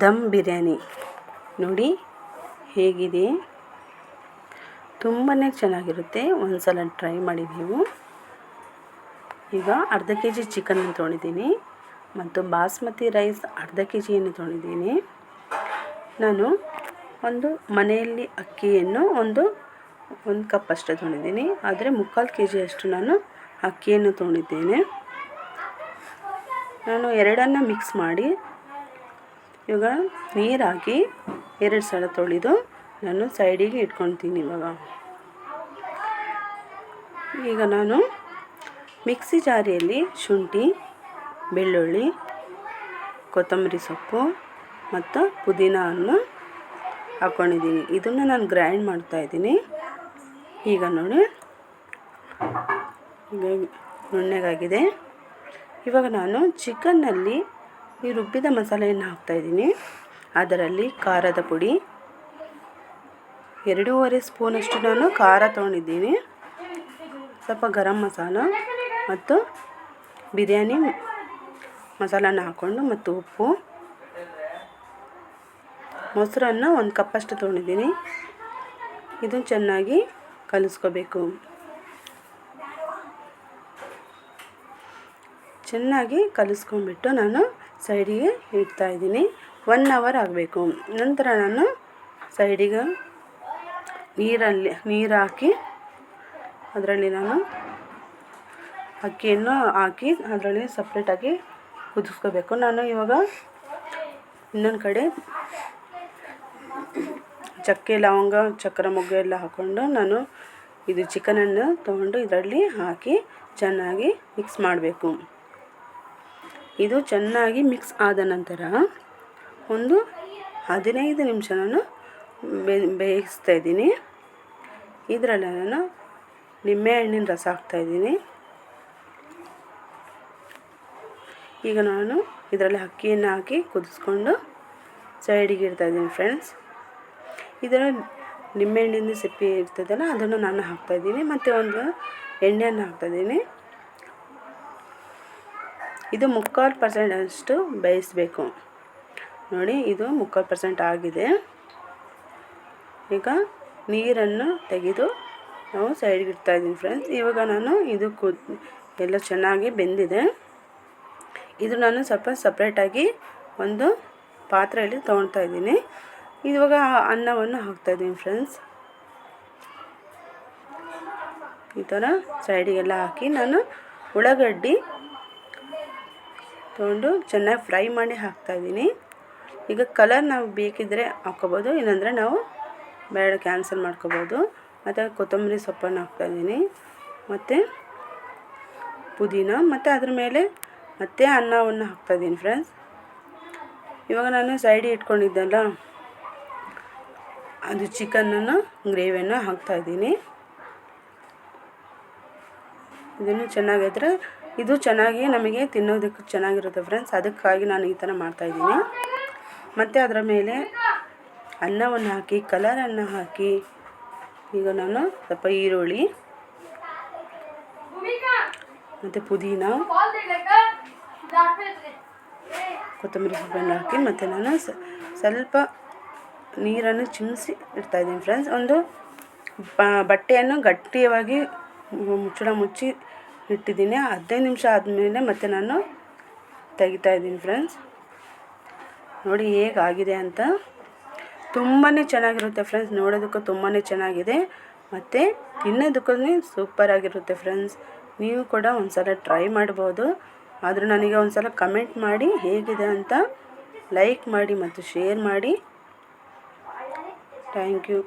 ದಮ್ ಬಿರಿಯಾನಿ ನೋಡಿ ಹೇಗಿದೆ. ತುಂಬಾ ಚೆನ್ನಾಗಿರುತ್ತೆ. ಒಂದು ಸಲ ಟ್ರೈ ಮಾಡಿ ನೀವು. ಈಗ ಅರ್ಧ ಕೆ ಜಿ ಚಿಕನ್ ತೊಗೊಂಡಿದ್ದೀನಿ ಮತ್ತು ಬಾಸ್ಮತಿ ರೈಸ್ ಅರ್ಧ ಕೆ ಜಿಯನ್ನು ತೊಗೊಂಡಿದ್ದೀನಿ. ನಾನು ಒಂದು ಮನೆಯಲ್ಲಿ ಅಕ್ಕಿಯನ್ನು ಒಂದು ಕಪ್ ಅಷ್ಟು ತೊಗೊಂಡಿದ್ದೀನಿ. ಆದರೆ 3/4 ಕೆ ಜಿಯಷ್ಟು ನಾನು ಅಕ್ಕಿಯನ್ನು ತೊಗೊಂಡಿದ್ದೇನೆ. ನಾನು ಎರಡನ್ನು ಮಿಕ್ಸ್ ಮಾಡಿ ಇವಾಗ ನೀರು ಹಾಕಿ 2 ಸಲ ತೊಳೆದು ನಾನು ಸೈಡಿಗೆ ಇಟ್ಕೊಳ್ತೀನಿ. ಈಗ ನಾನು ಮಿಕ್ಸಿ ಜಾರಿಯಲ್ಲಿ ಶುಂಠಿ, ಬೆಳ್ಳುಳ್ಳಿ, ಕೊತ್ತಂಬರಿ ಸೊಪ್ಪು ಮತ್ತು ಪುದೀನವನ್ನು ಹಾಕ್ಕೊಂಡಿದ್ದೀನಿ. ಇದನ್ನು ನಾನು ಗ್ರೈಂಡ್ ಮಾಡ್ತಾಯಿದ್ದೀನಿ. ಈಗ ನೋಡಿ ಈಗ ನುಣ್ಣಗಾಗಿದೆ. ಇವಾಗ ನಾನು ಚಿಕನ್ನಲ್ಲಿ ಈ ರುಬ್ಬಿದ ಮಸಾಲೆಯನ್ನು ಹಾಕ್ತಾಯಿದ್ದೀನಿ. ಅದರಲ್ಲಿ ಖಾರದ ಪುಡಿ 2.5 ಸ್ಪೂನಷ್ಟು ನಾನು ಖಾರ ತೊಗೊಂಡಿದ್ದೀನಿ. ಸ್ವಲ್ಪ ಗರಂ ಮಸಾಲ ಮತ್ತು ಬಿರಿಯಾನಿ ಮಸಾಲನ ಹಾಕ್ಕೊಂಡು ಮತ್ತು ಉಪ್ಪು, ಮೊಸರನ್ನು 1 ಕಪ್ಪಷ್ಟು ತೊಗೊಂಡಿದ್ದೀನಿ. ಇದು ಚೆನ್ನಾಗಿ ಕಲಿಸ್ಕೋಬೇಕು. ಚೆನ್ನಾಗಿ ಕಲಿಸ್ಕೊಂಡ್ಬಿಟ್ಟು ನಾನು ಸೈಡಿಗೆ ಇಡ್ತಾಯಿದ್ದೀನಿ. 1 ಅವರ್ ಆಗಬೇಕು. ನಂತರ ನಾನು ಸೈಡಿಗೆ ನೀರು ಹಾಕಿ ಅದರಲ್ಲಿ ನಾನು ಅಕ್ಕಿಯನ್ನು ಹಾಕಿ ಅದರಲ್ಲಿ ಸಪ್ರೇಟಾಗಿ ಕುದಿಸ್ಕೋಬೇಕು. ನಾನು ಇವಾಗ ಇನ್ನೊಂದು ಕಡೆ ಚಕ್ಕೆ, ಲವಂಗ, ಚಕ್ರ ಮೊಗ್ಗು ಎಲ್ಲ ಹಾಕ್ಕೊಂಡು ನಾನು ಇದು ಚಿಕನನ್ನು ತೊಗೊಂಡು ಇದರಲ್ಲಿ ಹಾಕಿ ಚೆನ್ನಾಗಿ ಮಿಕ್ಸ್ ಮಾಡಬೇಕು. ಇದು ಚೆನ್ನಾಗಿ ಮಿಕ್ಸ್ ಆದ ನಂತರ ಒಂದು 15 ನಿಮಿಷ ನಾನು ಬೇಯಿಸ್ತಾಯಿದ್ದೀನಿ. ಇದರಲ್ಲಿ ನಾನು ನಿಂಬೆಹಣ್ಣಿನ ರಸ ಹಾಕ್ತಾಯಿದ್ದೀನಿ. ಈಗ ನಾನು ಇದರಲ್ಲಿ ಅಕ್ಕಿಯನ್ನು ಹಾಕಿ ಕುದಿಸ್ಕೊಂಡು ಸೈಡಿಗೆ ಇಡ್ತಾಯಿದ್ದೀನಿ ಫ್ರೆಂಡ್ಸ್. ಇದರಲ್ಲಿ ನಿಂಬೆಹಣ್ಣಿನ ಸಿಪ್ಪೆ ಇರ್ತದಲ್ಲ ಅದನ್ನು ನಾನು ಹಾಕ್ತಾಯಿದ್ದೀನಿ ಮತ್ತು ಒಂದು ಎಣ್ಣೆಯನ್ನು ಹಾಕ್ತಾಯಿದ್ದೀನಿ. ಇದು 3/4% ಅಷ್ಟು ಬೇಯಿಸಬೇಕು. ನೋಡಿ ಇದು 3/4% ಆಗಿದೆ. ಈಗ ನೀರನ್ನು ತೆಗೆದು ನಾವು ಸೈಡ್ಗೆ ಇಡ್ತಾಯಿದ್ದೀನಿ ಫ್ರೆಂಡ್ಸ್. ಇವಾಗ ನಾನು ಇದು ಎಲ್ಲ ಚೆನ್ನಾಗಿ ಬೆಂದಿದೆ. ಇದು ನಾನು ಸ್ವಲ್ಪ ಸಪ್ರೇಟಾಗಿ ಒಂದು ಪಾತ್ರೆಯಲ್ಲಿ ತೊಗೊಳ್ತಾ ಇದ್ದೀನಿ. ಇವಾಗ ಅನ್ನವನ್ನು ಹಾಕ್ತಾಯಿದ್ದೀನಿ ಫ್ರೆಂಡ್ಸ್. ಈ ಥರ ಸೈಡಿಗೆಲ್ಲ ಹಾಕಿ ನಾನು ಉಳ್ಳಾಗಡ್ಡಿ ತೊಗೊಂಡು ಚೆನ್ನಾಗಿ ಫ್ರೈ ಮಾಡಿ ಹಾಕ್ತಾಯಿದ್ದೀನಿ. ಈಗ ಕಲರ್ ನಾವು ಬೇಕಿದ್ದರೆ ಹಾಕ್ಕೋಬೋದು, ಇಲ್ಲಾಂದರೆ ನಾವು ಬೇಡ ಕ್ಯಾನ್ಸಲ್ ಮಾಡ್ಕೋಬೋದು. ಮತ್ತು ಕೊತ್ತಂಬರಿ ಸೊಪ್ಪನ್ನು ಹಾಕ್ತಾಯಿದ್ದೀನಿ ಮತ್ತು ಪುದೀನ ಮತ್ತು ಅದ್ರ ಮೇಲೆ ಮತ್ತೆ ಅನ್ನವನ್ನು ಹಾಕ್ತಾಯಿದ್ದೀನಿ ಫ್ರೆಂಡ್ಸ್. ಇವಾಗ ನಾನು ಸೈಡಿಗೆ ಇಟ್ಕೊಂಡಿದ್ದಲ್ಲ ಅದು ಚಿಕನನ್ನು ಗ್ರೇವಿಯನ್ನು ಹಾಕ್ತಾಯಿದ್ದೀನಿ. ಇದನ್ನು ಚೆನ್ನಾಗಿದ್ರೆ ಇದು ಚೆನ್ನಾಗಿ ನಮಗೆ ತಿನ್ನೋದಕ್ಕೆ ಚೆನ್ನಾಗಿರುತ್ತೆ ಫ್ರೆಂಡ್ಸ್. ಅದಕ್ಕಾಗಿ ನಾನು ಈ ಥರ ಮಾಡ್ತಾಯಿದ್ದೀನಿ. ಮತ್ತು ಅದರ ಮೇಲೆ ಅನ್ನವನ್ನು ಹಾಕಿ ಕಲರನ್ನು ಹಾಕಿ ಈಗ ನಾನು ಸ್ವಲ್ಪ ಈರುಳ್ಳಿ ಮತ್ತು ಪುದೀನ, ಕೊತ್ತಂಬರಿ ಸೊಪ್ಪನ್ನು ಹಾಕಿ ಮತ್ತು ನಾನು ಸ್ವಲ್ಪ ನೀರನ್ನು ಚಿಮ್ಮಿಸಿ ಇಡ್ತಾಯಿದ್ದೀನಿ ಫ್ರೆಂಡ್ಸ್. ಒಂದು ಬಟ್ಟೆಯನ್ನು ಗಟ್ಟಿಯಾಗಿ ಮುಚ್ಚಳ ಮುಚ್ಚಿ ಇಟ್ಟಿದ್ದೀನಿ. 15 ನಿಮಿಷ ಆದಮೇಲೆ ಮತ್ತೆ ನಾನು ತೆಗಿತಾಯಿದ್ದೀನಿ ಫ್ರೆಂಡ್ಸ್. ನೋಡಿ ಹೇಗಾಗಿದೆ ಅಂತ. ತುಂಬಾ ಚೆನ್ನಾಗಿರುತ್ತೆ ಫ್ರೆಂಡ್ಸ್. ನೋಡೋದಕ್ಕೂ ತುಂಬಾ ಚೆನ್ನಾಗಿದೆ ಮತ್ತು ತಿನ್ನೋದಕ್ಕೂ ಸೂಪರಾಗಿರುತ್ತೆ ಫ್ರೆಂಡ್ಸ್. ನೀವು ಕೂಡ ಒಂದು ಸಲ ಟ್ರೈ ಮಾಡ್ಬೋದು. ಆದರೂ ನನಗೆ ಒಂದು ಸಲ ಕಮೆಂಟ್ ಮಾಡಿ ಹೇಗಿದೆ ಅಂತ. ಲೈಕ್ ಮಾಡಿ ಮತ್ತು ಶೇರ್ ಮಾಡಿ. Thank you.